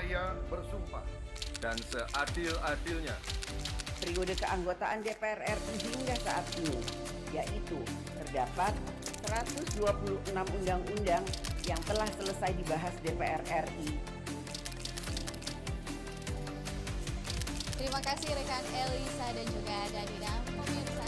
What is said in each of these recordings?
Saya bersumpah dan seadil-adilnya periode keanggotaan DPR RI hingga saat ini, yaitu terdapat 126 undang-undang yang telah selesai dibahas DPR RI. Terima kasih rekan Elisa dan juga Danina. Pemirsa,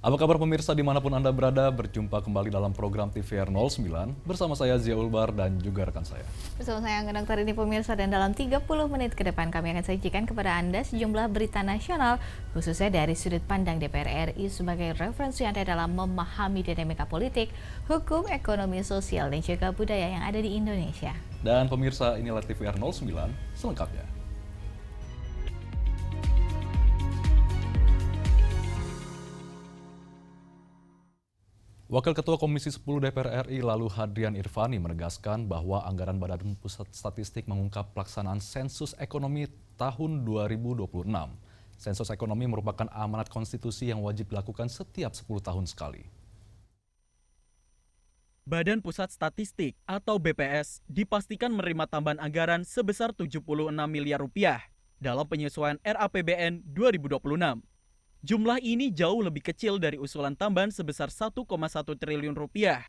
apa kabar pemirsa dimanapun Anda berada, berjumpa kembali dalam program TVR 09 bersama saya Zia Ulbar dan juga rekan saya. bersama saya Angga Dokter ini pemirsa, dan dalam 30 menit ke depan kami akan sajikan kepada Anda sejumlah berita nasional khususnya dari sudut pandang DPR RI sebagai referensi Anda dalam memahami dinamika politik, hukum, ekonomi, sosial, dan juga budaya yang ada di Indonesia. Dan pemirsa, inilah TVR 09 selengkapnya. Wakil Ketua Komisi 10 DPR RI lalu Hadrian Irvani menegaskan bahwa anggaran Badan Pusat Statistik mengungkap pelaksanaan sensus ekonomi tahun 2026. Sensus ekonomi merupakan amanat konstitusi yang wajib dilakukan setiap 10 tahun sekali. Badan Pusat Statistik atau BPS dipastikan menerima tambahan anggaran sebesar 76 miliar rupiah dalam penyesuaian RAPBN 2026. Jumlah ini jauh lebih kecil dari usulan tambahan sebesar 1,1 triliun rupiah.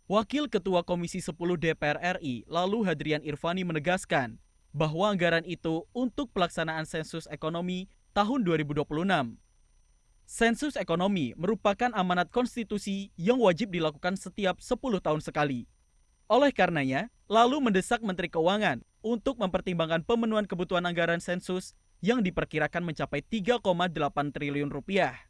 Wakil Ketua Komisi 10 DPR RI lalu Hadrian Irvani menegaskan bahwa anggaran itu untuk pelaksanaan sensus ekonomi tahun 2026. Sensus ekonomi merupakan amanat konstitusi yang wajib dilakukan setiap 10 tahun sekali. Oleh karenanya, lalu mendesak Menteri Keuangan untuk mempertimbangkan pemenuhan kebutuhan anggaran sensus yang diperkirakan mencapai 3,8 triliun rupiah.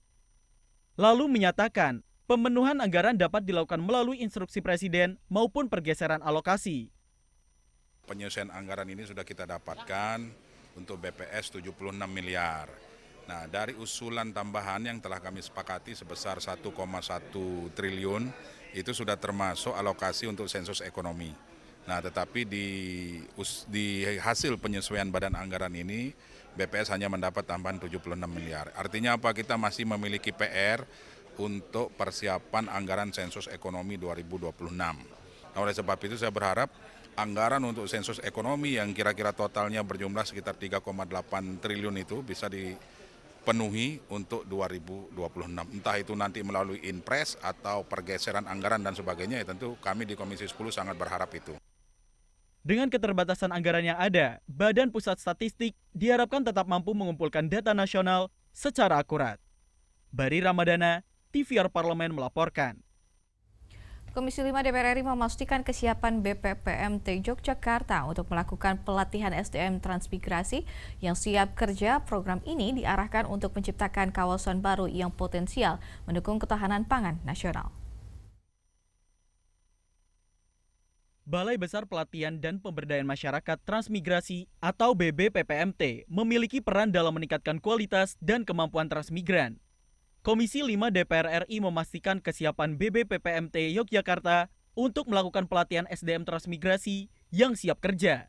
Lalu menyatakan, pemenuhan anggaran dapat dilakukan melalui instruksi Presiden maupun pergeseran alokasi. Penyelesaian anggaran ini sudah kita dapatkan untuk BPS 76 miliar. Nah, dari usulan tambahan yang telah kami sepakati sebesar 1,1 triliun, itu sudah termasuk alokasi untuk sensus ekonomi. Nah, tetapi di hasil penyesuaian badan anggaran ini, BPS hanya mendapat tambahan 76 miliar. Artinya apa? Kita masih memiliki PR untuk persiapan anggaran sensus ekonomi 2026. Nah, oleh sebab itu saya berharap anggaran untuk sensus ekonomi yang kira-kira totalnya berjumlah sekitar 3,8 triliun itu bisa dipenuhi untuk 2026. Entah itu nanti melalui inpres atau pergeseran anggaran dan sebagainya, ya tentu kami di Komisi 10 sangat berharap itu. Dengan keterbatasan anggaran yang ada, Badan Pusat Statistik diharapkan tetap mampu mengumpulkan data nasional secara akurat. Bari Ramadana, TVR Parlemen melaporkan. Komisi 5 DPR RI memastikan kesiapan BPPMT Yogyakarta untuk melakukan pelatihan SDM transmigrasi yang siap kerja. Program ini diarahkan untuk menciptakan kawasan baru yang potensial mendukung ketahanan pangan nasional. Balai Besar Pelatihan dan Pemberdayaan Masyarakat Transmigrasi atau BBPPMT memiliki peran dalam meningkatkan kualitas dan kemampuan transmigran. Komisi 5 DPR RI memastikan kesiapan BBPPMT Yogyakarta untuk melakukan pelatihan SDM transmigrasi yang siap kerja.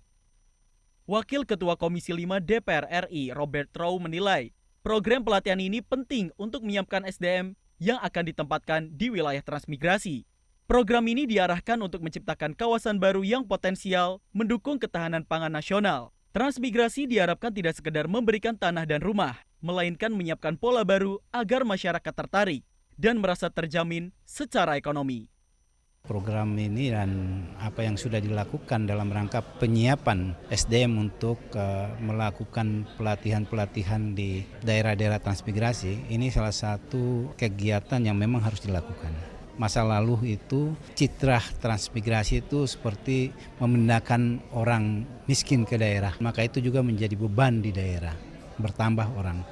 Wakil Ketua Komisi 5 DPR RI Robert Rowe menilai, program pelatihan ini penting untuk menyiapkan SDM yang akan ditempatkan di wilayah transmigrasi. Program ini diarahkan untuk menciptakan kawasan baru yang potensial mendukung ketahanan pangan nasional. Transmigrasi diharapkan tidak sekedar memberikan tanah dan rumah, melainkan menyiapkan pola baru agar masyarakat tertarik dan merasa terjamin secara ekonomi. Program ini dan apa yang sudah dilakukan dalam rangka penyiapan SDM untuk melakukan pelatihan-pelatihan di daerah-daerah transmigrasi, ini salah satu kegiatan yang memang harus dilakukan. Masa lalu itu citra transmigrasi itu seperti memindahkan orang miskin ke daerah, maka itu juga menjadi beban di daerah, bertambah orang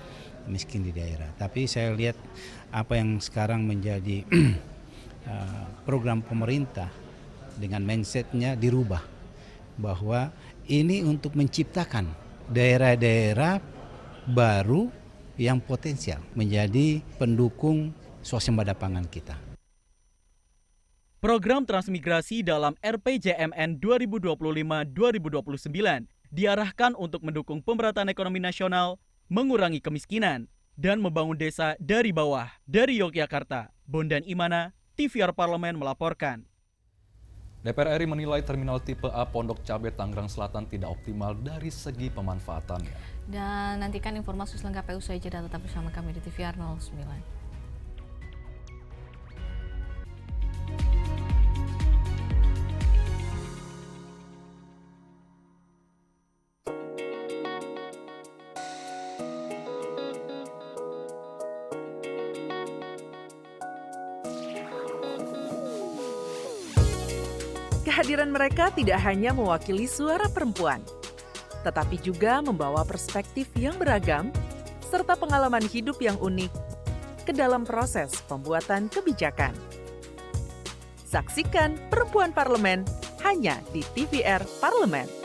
miskin di daerah. Tapi saya lihat apa yang sekarang menjadi program pemerintah dengan mindsetnya dirubah, bahwa ini untuk menciptakan daerah-daerah baru yang potensial menjadi pendukung swasembada pangan kita. Program transmigrasi dalam RPJMN 2025-2029 diarahkan untuk mendukung pemerataan ekonomi nasional, mengurangi kemiskinan, dan membangun desa dari bawah. Dari Yogyakarta, Bondan Imana, TVR Parlemen melaporkan. DPR RI menilai terminal tipe A Pondok Cabe Tangerang Selatan tidak optimal dari segi pemanfaatannya. Dan nantikan informasi selengkapnya usai jeda, tetap bersama kami di TVR 09. Kehadiran mereka tidak hanya mewakili suara perempuan, tetapi juga membawa perspektif yang beragam serta pengalaman hidup yang unik ke dalam proses pembuatan kebijakan. Saksikan Perempuan Parlemen hanya di TVR Parlemen.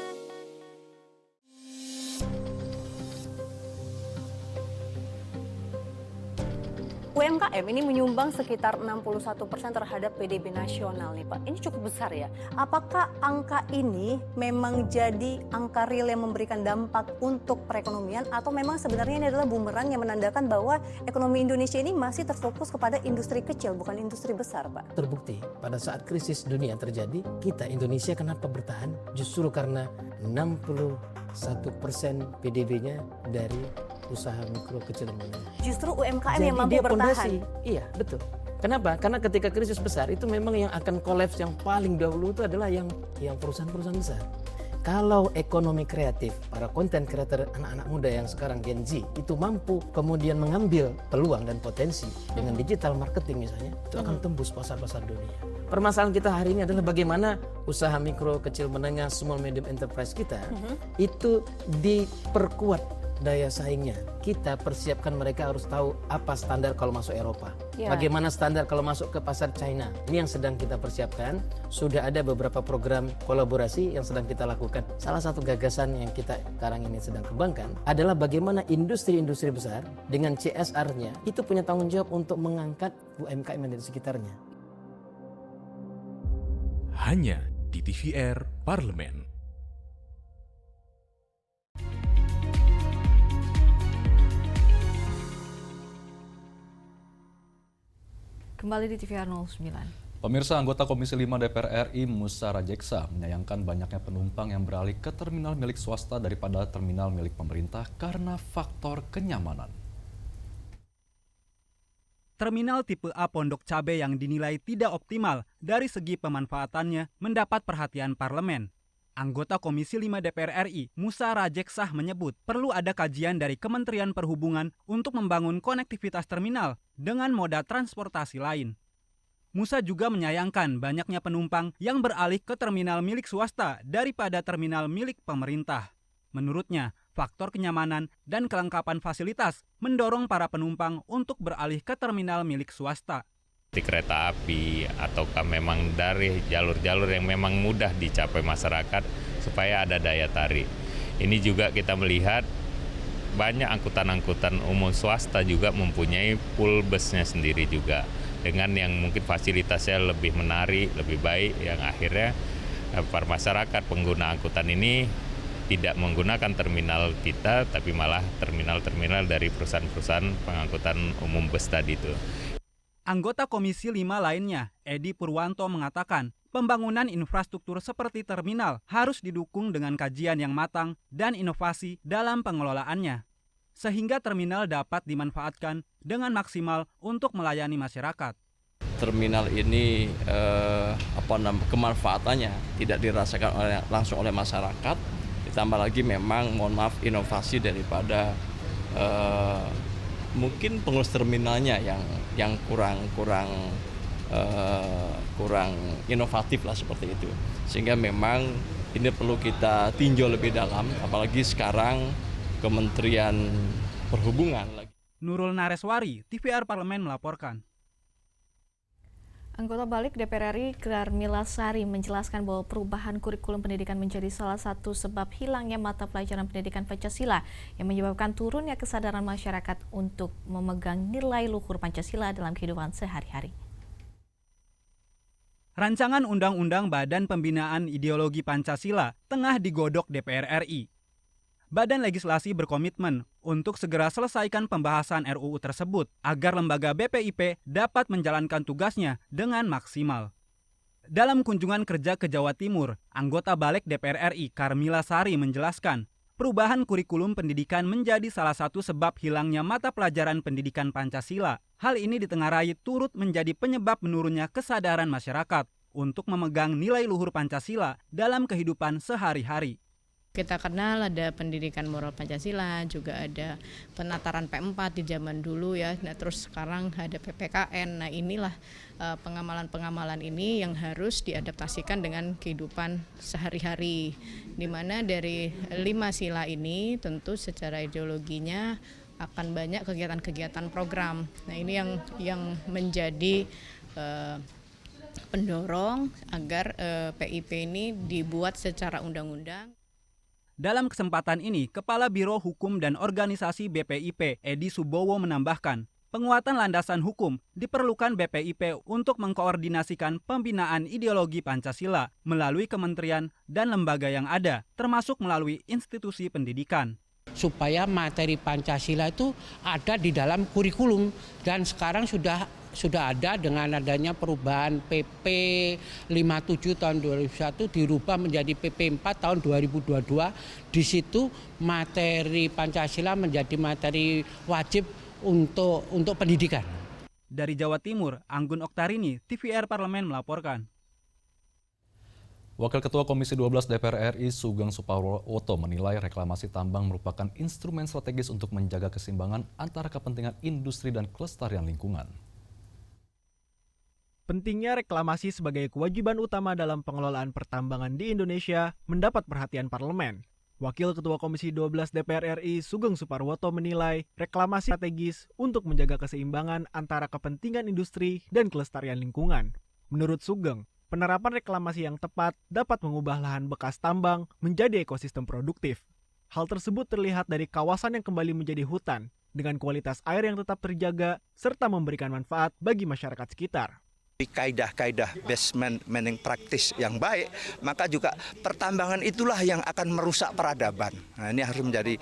UMKM ini menyumbang sekitar 61% terhadap PDB nasional nih Pak. Ini cukup besar ya. Apakah angka ini memang jadi angka real yang memberikan dampak untuk perekonomian atau memang sebenarnya ini adalah bumerang yang menandakan bahwa ekonomi Indonesia ini masih terfokus kepada industri kecil bukan industri besar Pak? Terbukti pada saat krisis dunia terjadi, kita Indonesia kenapa bertahan? Justru karena 61% PDB-nya dari usaha mikro kecil dan menengah. Justru UMKM Jadi yang mampu dia bertahan. Iya, betul. Kenapa? Karena ketika krisis besar itu memang yang akan kolaps yang paling dahulu itu adalah yang perusahaan-perusahaan besar. Kalau ekonomi kreatif, para konten creator anak-anak muda yang sekarang Gen Z itu mampu kemudian mengambil peluang dan potensi dengan digital marketing misalnya, itu akan tembus pasar-pasar dunia. Permasalahan kita hari ini adalah bagaimana usaha mikro, kecil, menengah, small medium enterprise kita itu diperkuat daya saingnya. Kita persiapkan mereka harus tahu apa standar kalau masuk Eropa. Bagaimana standar kalau masuk ke pasar China. Ini yang sedang kita persiapkan. Sudah ada beberapa program kolaborasi yang sedang kita lakukan. Salah satu gagasan yang kita sekarang ini sedang kembangkan adalah bagaimana industri-industri besar dengan CSR-nya itu punya tanggung jawab untuk mengangkat UMKM yang di sekitarnya. Hanya di TVR Parlemen. Kembali di TVR 09. Pemirsa, anggota Komisi 5 DPR RI Musa Rajeksa menyayangkan banyaknya penumpang yang beralih ke terminal milik swasta daripada terminal milik pemerintah karena faktor kenyamanan. Terminal tipe A Pondok Cabe yang dinilai tidak optimal dari segi pemanfaatannya mendapat perhatian parlemen. Anggota Komisi 5 DPR RI, Musa Rajeksa menyebut perlu ada kajian dari Kementerian Perhubungan untuk membangun konektivitas terminal dengan moda transportasi lain. Musa juga menyayangkan banyaknya penumpang yang beralih ke terminal milik swasta daripada terminal milik pemerintah. Menurutnya, faktor kenyamanan dan kelengkapan fasilitas mendorong para penumpang untuk beralih ke terminal milik swasta. Di kereta api ataukah memang dari jalur-jalur yang memang mudah dicapai masyarakat supaya ada daya tarik. Ini juga kita melihat banyak angkutan-angkutan umum swasta juga mempunyai pool busnya sendiri juga dengan yang mungkin fasilitasnya lebih menarik, lebih baik, yang akhirnya para masyarakat pengguna angkutan ini tidak menggunakan terminal kita, tapi malah terminal-terminal dari perusahaan-perusahaan pengangkutan umum bus tadi itu. Anggota Komisi 5 lainnya, Edi Purwanto, mengatakan pembangunan infrastruktur seperti terminal harus didukung dengan kajian yang matang dan inovasi dalam pengelolaannya, sehingga terminal dapat dimanfaatkan dengan maksimal untuk melayani masyarakat. Terminal ini kemanfaatannya tidak dirasakan langsung oleh masyarakat, ditambah lagi memang mohon maaf inovasi daripada mungkin pengurus terminalnya yang kurang inovatif lah seperti itu, sehingga memang ini perlu kita tinjau lebih dalam, apalagi sekarang Kementerian Perhubungan lagi. Nurul Nareswari, TVR Parlemen melaporkan. Anggota Balik DPR RI Karmila Sari menjelaskan bahwa perubahan kurikulum pendidikan menjadi salah satu sebab hilangnya mata pelajaran pendidikan Pancasila yang menyebabkan turunnya kesadaran masyarakat untuk memegang nilai luhur Pancasila dalam kehidupan sehari-hari. Rancangan Undang-Undang Badan Pembinaan Ideologi Pancasila tengah digodok DPR RI. Badan Legislasi berkomitmen untuk segera selesaikan pembahasan RUU tersebut agar lembaga BPIP dapat menjalankan tugasnya dengan maksimal. Dalam kunjungan kerja ke Jawa Timur, anggota Balik DPR RI Karmila Sari menjelaskan, perubahan kurikulum pendidikan menjadi salah satu sebab hilangnya mata pelajaran pendidikan Pancasila. Hal ini ditengarai turut menjadi penyebab menurunnya kesadaran masyarakat untuk memegang nilai luhur Pancasila dalam kehidupan sehari-hari. Kita kenal ada pendidikan moral Pancasila, juga ada penataran P4 di zaman dulu ya. Nah, terus sekarang ada PPKN. Nah, inilah pengamalan-pengamalan ini yang harus diadaptasikan dengan kehidupan sehari-hari. Di mana dari 5 sila ini tentu secara ideologinya akan banyak kegiatan-kegiatan program. Nah, ini yang menjadi pendorong agar PIP ini dibuat secara undang-undang. Dalam kesempatan ini, Kepala Biro Hukum dan Organisasi BPIP, Edi Subowo, menambahkan, penguatan landasan hukum diperlukan BPIP untuk mengkoordinasikan pembinaan ideologi Pancasila melalui kementerian dan lembaga yang ada, termasuk melalui institusi pendidikan. Supaya materi Pancasila itu ada di dalam kurikulum, dan sekarang sudah ada dengan adanya perubahan PP 57 tahun 2001 dirubah menjadi PP 4 tahun 2022. Di situ materi Pancasila menjadi materi wajib untuk pendidikan. Dari Jawa Timur, Anggun Oktarini, TVR Parlemen melaporkan. Wakil Ketua Komisi 12 DPR RI Sugeng Suparwoto menilai reklamasi tambang merupakan instrumen strategis untuk menjaga keseimbangan antara kepentingan industri dan kelestarian lingkungan. Pentingnya reklamasi sebagai kewajiban utama dalam pengelolaan pertambangan di Indonesia mendapat perhatian parlemen. Wakil Ketua Komisi 12 DPR RI Sugeng Suparwoto menilai reklamasi strategis untuk menjaga keseimbangan antara kepentingan industri dan kelestarian lingkungan. Menurut Sugeng, penerapan reklamasi yang tepat dapat mengubah lahan bekas tambang menjadi ekosistem produktif. Hal tersebut terlihat dari kawasan yang kembali menjadi hutan, dengan kualitas air yang tetap terjaga, serta memberikan manfaat bagi masyarakat sekitar. Kaidah-kaidah best management practice yang baik, maka juga pertambangan itulah yang akan merusak peradaban. Nah, ini harus menjadi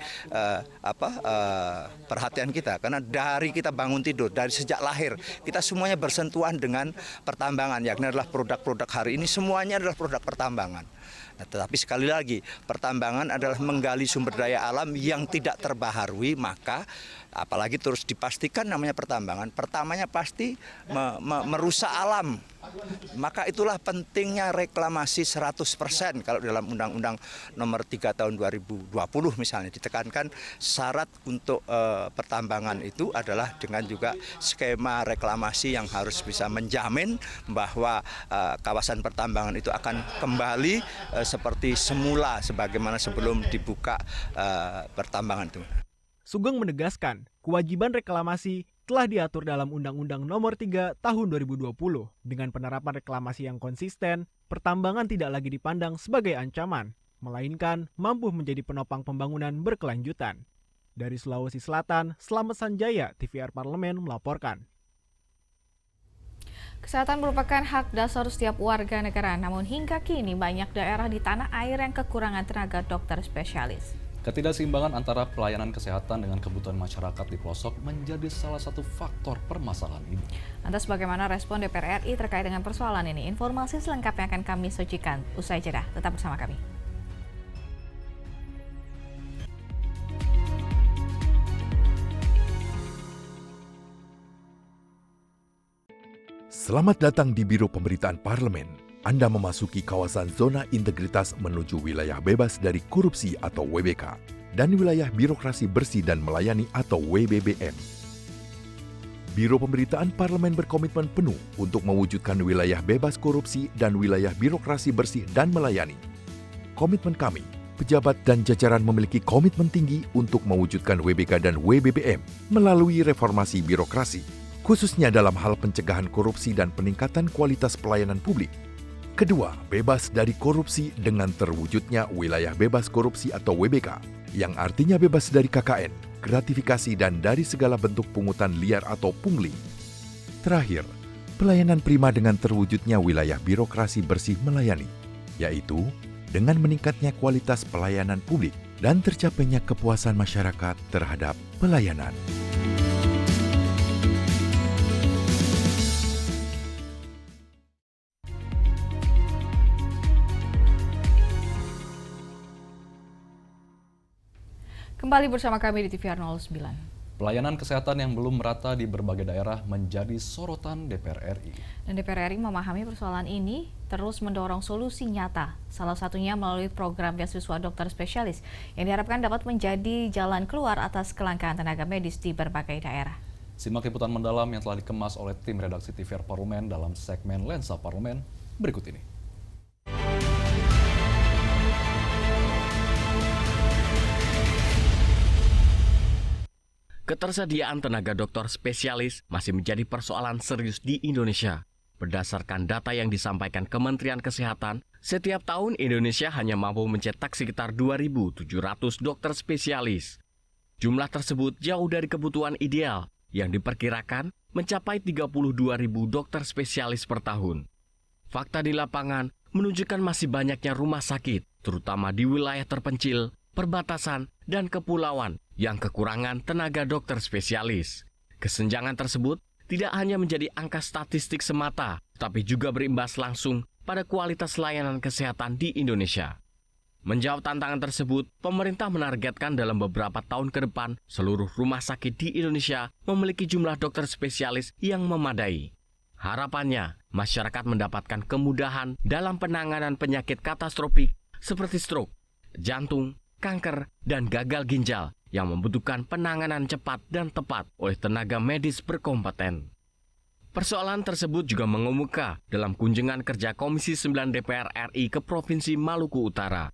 perhatian kita, karena dari kita bangun tidur, dari sejak lahir, kita semuanya bersentuhan dengan pertambangan, yakni adalah produk-produk hari ini semuanya adalah produk pertambangan. Nah, tetapi sekali lagi, pertambangan adalah menggali sumber daya alam yang tidak terbaharui, maka apalagi terus dipastikan namanya pertambangan, pertamanya pasti merusak alam. Maka itulah pentingnya reklamasi 100% kalau dalam Undang-Undang Nomor 3 Tahun 2020 misalnya ditekankan syarat untuk pertambangan itu adalah dengan juga skema reklamasi yang harus bisa menjamin bahwa kawasan pertambangan itu akan kembali seperti semula sebagaimana sebelum dibuka pertambangan itu. Sugeng menegaskan, kewajiban reklamasi telah diatur dalam Undang-Undang Nomor 3 Tahun 2020. Dengan penerapan reklamasi yang konsisten, pertambangan tidak lagi dipandang sebagai ancaman, melainkan mampu menjadi penopang pembangunan berkelanjutan. Dari Sulawesi Selatan, Slamet Sanjaya, TVR Parlemen melaporkan. Kesehatan merupakan hak dasar setiap warga negara, namun hingga kini banyak daerah di tanah air yang kekurangan tenaga dokter spesialis. Ketidakseimbangan antara pelayanan kesehatan dengan kebutuhan masyarakat di pelosok menjadi salah satu faktor permasalahan ini. Lantas bagaimana respon DPR RI terkait dengan persoalan ini? Informasi selengkapnya akan kami sajikan usai jeda. Tetap bersama kami. Selamat datang di Biro Pemberitaan Parlemen. Anda memasuki kawasan zona integritas menuju wilayah bebas dari korupsi atau WBK dan wilayah birokrasi bersih dan melayani atau WBBM. Biro Pemberitaan Parlemen berkomitmen penuh untuk mewujudkan wilayah bebas korupsi dan wilayah birokrasi bersih dan melayani. Komitmen kami, pejabat dan jajaran memiliki komitmen tinggi untuk mewujudkan WBK dan WBBM melalui reformasi birokrasi, khususnya dalam hal pencegahan korupsi dan peningkatan kualitas pelayanan publik. Kedua, bebas dari korupsi dengan terwujudnya wilayah bebas korupsi atau WBK, yang artinya bebas dari KKN, gratifikasi dan dari segala bentuk pungutan liar atau pungli. Terakhir, pelayanan prima dengan terwujudnya wilayah birokrasi bersih melayani, yaitu dengan meningkatnya kualitas pelayanan publik dan tercapainya kepuasan masyarakat terhadap pelayanan. Kembali bersama kami di TVR 09. Pelayanan kesehatan yang belum merata di berbagai daerah menjadi sorotan DPR RI. Dan DPR RI memahami persoalan ini terus mendorong solusi nyata. Salah satunya melalui program beasiswa dokter spesialis yang diharapkan dapat menjadi jalan keluar atas kelangkaan tenaga medis di berbagai daerah. Simak liputan mendalam yang telah dikemas oleh tim redaksi TVR Parlemen dalam segmen Lensa Parlemen berikut ini. Ketersediaan tenaga dokter spesialis masih menjadi persoalan serius di Indonesia. Berdasarkan data yang disampaikan Kementerian Kesehatan, setiap tahun Indonesia hanya mampu mencetak sekitar 2.700 dokter spesialis. Jumlah tersebut jauh dari kebutuhan ideal yang diperkirakan mencapai 32.000 dokter spesialis per tahun. Fakta di lapangan menunjukkan masih banyaknya rumah sakit, terutama di wilayah terpencil, perbatasan, dan kepulauan yang kekurangan tenaga dokter spesialis. Kesenjangan tersebut tidak hanya menjadi angka statistik semata, tapi juga berimbas langsung pada kualitas layanan kesehatan di Indonesia. Menjawab tantangan tersebut, pemerintah menargetkan dalam beberapa tahun ke depan, seluruh rumah sakit di Indonesia memiliki jumlah dokter spesialis yang memadai. Harapannya, masyarakat mendapatkan kemudahan dalam penanganan penyakit katastrofik seperti stroke, jantung, kanker, dan gagal ginjal yang membutuhkan penanganan cepat dan tepat oleh tenaga medis berkompeten. Persoalan tersebut juga mengemuka dalam kunjungan kerja Komisi 9 DPR RI ke Provinsi Maluku Utara.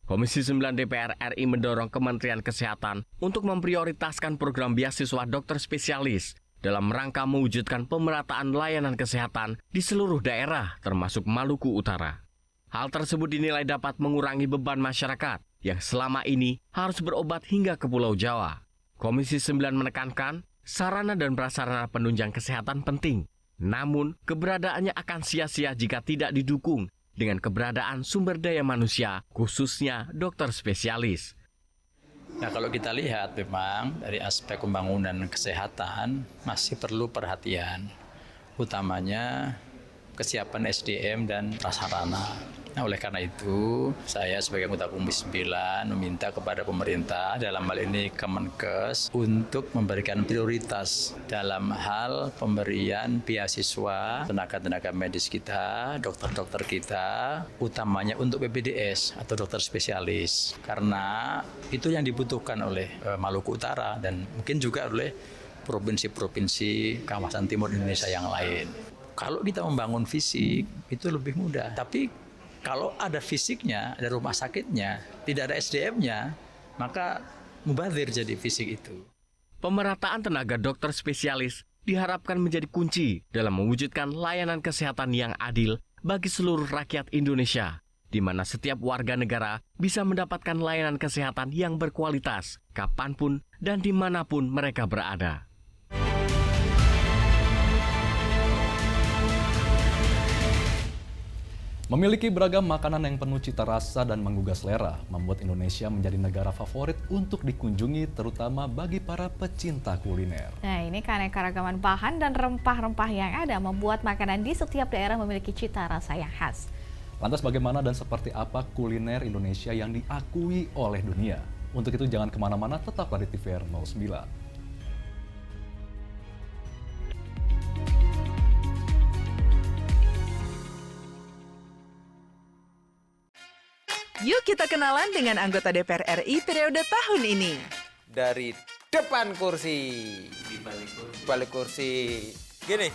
Komisi 9 DPR RI mendorong Kementerian Kesehatan untuk memprioritaskan program beasiswa dokter spesialis dalam rangka mewujudkan pemerataan layanan kesehatan di seluruh daerah termasuk Maluku Utara. Hal tersebut dinilai dapat mengurangi beban masyarakat yang selama ini harus berobat hingga ke Pulau Jawa. Komisi 9 menekankan sarana dan prasarana penunjang kesehatan penting, namun keberadaannya akan sia-sia jika tidak didukung dengan keberadaan sumber daya manusia, khususnya dokter spesialis. Nah, kalau kita lihat memang dari aspek pembangunan kesehatan masih perlu perhatian, utamanya kesiapan SDM dan prasarana. Nah, oleh karena itu, saya sebagai anggota Komisi 9 meminta kepada pemerintah, dalam hal ini Kemenkes, untuk memberikan prioritas dalam hal pemberian beasiswa tenaga-tenaga medis kita, dokter-dokter kita, utamanya untuk PPDS atau dokter spesialis. Karena itu yang dibutuhkan oleh Maluku Utara dan mungkin juga oleh provinsi-provinsi kawasan timur Indonesia yang lain. Kalau kita membangun fisik, itu lebih mudah. Tapi kalau ada fisiknya, ada rumah sakitnya, tidak ada SDM-nya, maka mubazir jadi fisik itu. Pemerataan tenaga dokter spesialis diharapkan menjadi kunci dalam mewujudkan layanan kesehatan yang adil bagi seluruh rakyat Indonesia, di mana setiap warga negara bisa mendapatkan layanan kesehatan yang berkualitas, kapanpun dan dimanapun mereka berada. Memiliki beragam makanan yang penuh cita rasa dan menggugah selera, membuat Indonesia menjadi negara favorit untuk dikunjungi terutama bagi para pecinta kuliner. Nah, ini keanekaragaman bahan dan rempah-rempah yang ada membuat makanan di setiap daerah memiliki cita rasa yang khas. Lantas bagaimana dan seperti apa kuliner Indonesia yang diakui oleh dunia? Untuk itu jangan kemana-mana, tetaplah di TVR 09. Yuk kita kenalan dengan anggota DPR RI periode tahun ini. Dari depan kursi. Di balik kursi. Gini,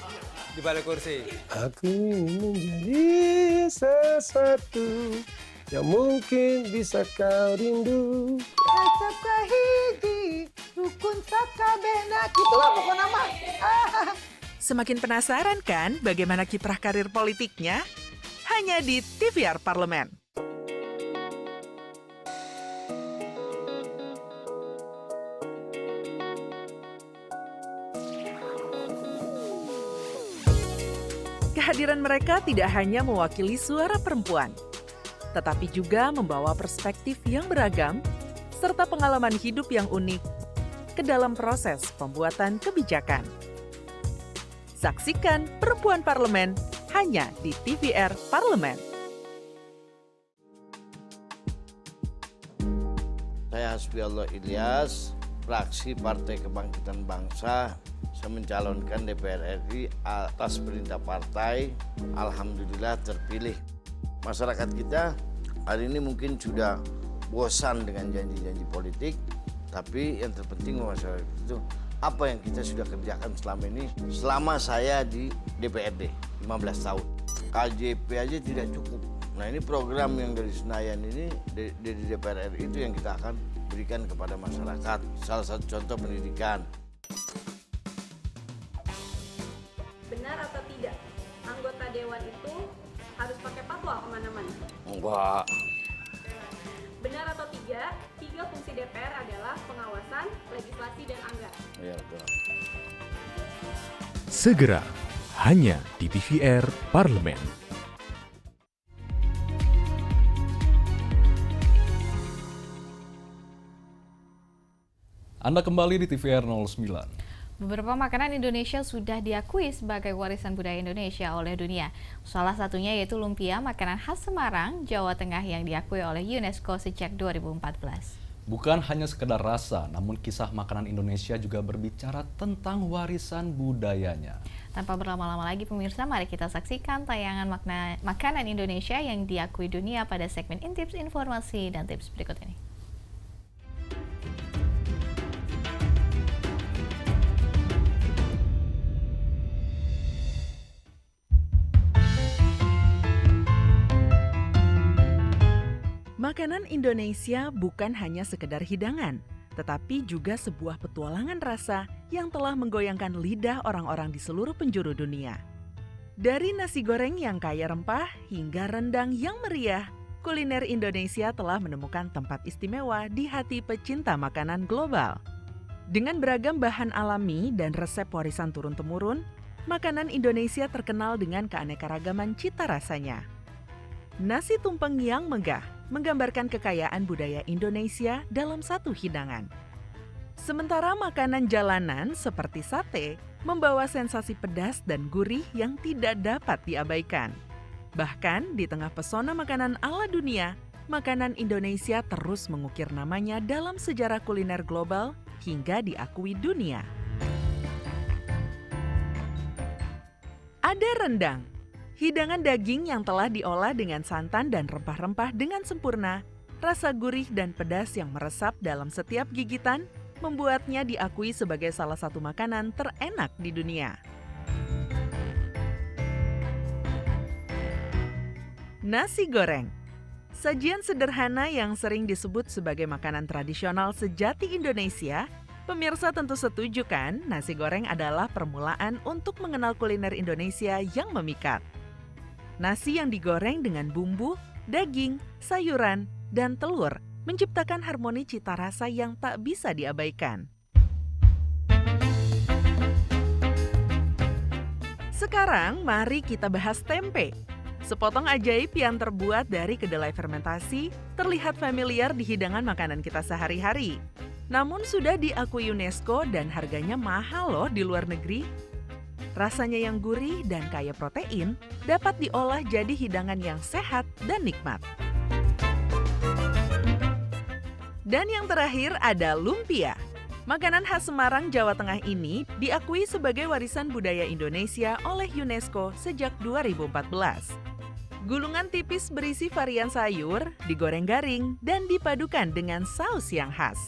di balik kursi. Aku ingin menjadi sesuatu yang mungkin bisa kau rindu. Acap kahiji, rukun sakabena, gitulah pokok nama. Semakin penasaran kan bagaimana kiprah karir politiknya? Hanya di TVR Parlemen. Kehadiran mereka tidak hanya mewakili suara perempuan, tetapi juga membawa perspektif yang beragam serta pengalaman hidup yang unik ke dalam proses pembuatan kebijakan. Saksikan Perempuan Parlemen hanya di TVR Parlemen. Saya Hasbiallah Ilyas, fraksi Partai Kebangkitan Bangsa. Saya mencalonkan DPR RI atas perintah partai. Alhamdulillah terpilih. Masyarakat kita hari ini mungkin sudah bosan dengan janji-janji politik, tapi yang terpenting masyarakat itu apa yang kita sudah kerjakan selama ini, selama saya di DPRD 15 tahun. KJP aja tidak cukup. Nah, ini program yang dari Senayan ini, dari DPR RI itu yang kita akan berikan kepada masyarakat. Salah satu contoh pendidikan. Benar atau tidak, anggota dewan itu harus pakai fatwa kemana-mana? Enggak. Benar atau tidak, 3 fungsi DPR adalah pengawasan, legislasi, dan anggaran? Iya, betul. Segera, hanya di TVR Parlemen. Anda kembali di TVR 09. Beberapa makanan Indonesia sudah diakui sebagai warisan budaya Indonesia oleh dunia. Salah satunya yaitu lumpia, makanan khas Semarang, Jawa Tengah yang diakui oleh UNESCO sejak 2014. Bukan hanya sekedar rasa, namun kisah makanan Indonesia juga berbicara tentang warisan budayanya. Tanpa berlama-lama lagi pemirsa, mari kita saksikan tayangan makanan Indonesia yang diakui dunia pada segmen Intips Informasi dan Tips berikut ini. Makanan Indonesia bukan hanya sekedar hidangan, tetapi juga sebuah petualangan rasa yang telah menggoyangkan lidah orang-orang di seluruh penjuru dunia. Dari nasi goreng yang kaya rempah hingga rendang yang meriah, kuliner Indonesia telah menemukan tempat istimewa di hati pecinta makanan global. Dengan beragam bahan alami dan resep warisan turun-temurun, makanan Indonesia terkenal dengan keanekaragaman cita rasanya. Nasi tumpeng yang megah menggambarkan kekayaan budaya Indonesia dalam satu hidangan. Sementara makanan jalanan seperti sate membawa sensasi pedas dan gurih yang tidak dapat diabaikan. Bahkan di tengah pesona makanan ala dunia, makanan Indonesia terus mengukir namanya dalam sejarah kuliner global hingga diakui dunia. Ada rendang, hidangan daging yang telah diolah dengan santan dan rempah-rempah dengan sempurna. Rasa gurih dan pedas yang meresap dalam setiap gigitan membuatnya diakui sebagai salah satu makanan terenak di dunia. Nasi goreng, sajian sederhana yang sering disebut sebagai makanan tradisional sejati Indonesia. Pemirsa tentu setuju kan, nasi goreng adalah permulaan untuk mengenal kuliner Indonesia yang memikat. Nasi yang digoreng dengan bumbu, daging, sayuran, dan telur menciptakan harmoni cita rasa yang tak bisa diabaikan. Sekarang mari kita bahas tempe. Sepotong ajaib yang terbuat dari kedelai fermentasi terlihat familiar di hidangan makanan kita sehari-hari. Namun sudah diakui UNESCO dan harganya mahal loh di luar negeri. Rasanya yang gurih dan kaya protein dapat diolah jadi hidangan yang sehat dan nikmat. Dan yang terakhir ada lumpia. Makanan khas Semarang, Jawa Tengah ini diakui sebagai warisan budaya Indonesia oleh UNESCO sejak 2014. Gulungan tipis berisi varian sayur, digoreng garing, dan dipadukan dengan saus yang khas.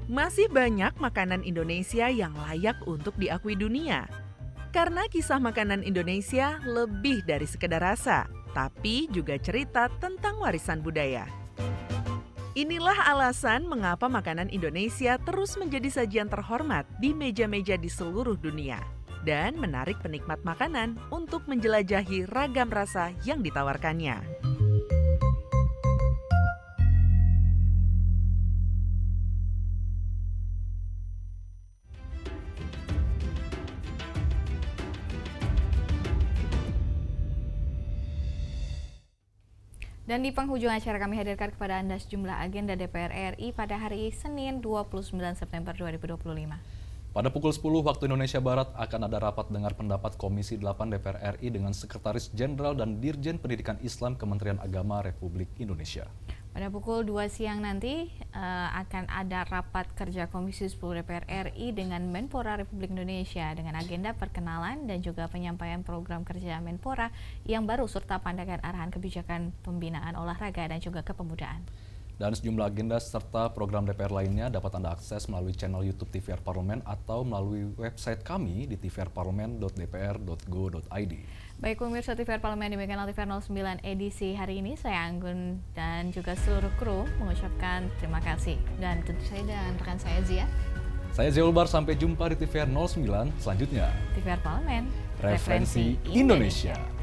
Masih banyak makanan Indonesia yang layak untuk diakui dunia. Karena kisah makanan Indonesia lebih dari sekedar rasa, tapi juga cerita tentang warisan budaya. Inilah alasan mengapa makanan Indonesia terus menjadi sajian terhormat di meja-meja di seluruh dunia dan menarik penikmat makanan untuk menjelajahi ragam rasa yang ditawarkannya. Dan di penghujung acara kami hadirkan kepada Anda sejumlah agenda DPR RI pada hari Senin 29 September 2025. Pada pukul 10 waktu Indonesia Barat akan ada rapat dengar pendapat Komisi 8 DPR RI dengan Sekretaris Jenderal dan Dirjen Pendidikan Islam Kementerian Agama Republik Indonesia. Pada pukul 2 siang nanti akan ada rapat kerja Komisi 10 DPR RI dengan Menpora Republik Indonesia dengan agenda perkenalan dan juga penyampaian program kerja Menpora yang baru serta pandangan arahan kebijakan pembinaan olahraga dan juga kepemudaan. Dan sejumlah agenda serta program DPR lainnya dapat Anda akses melalui channel YouTube TVR Parlemen atau melalui website kami di tvrparlemen.dpr.go.id. Baik pemirsa TVR Parlemen, demikian TVR 09 edisi hari ini. Saya Anggun dan juga seluruh kru mengucapkan terima kasih. Dan tentu saja dengan rekan saya Zia. Saya Zia Ulbar, sampai jumpa di TVR 09 selanjutnya. TVR Parlemen, Referensi Indonesia.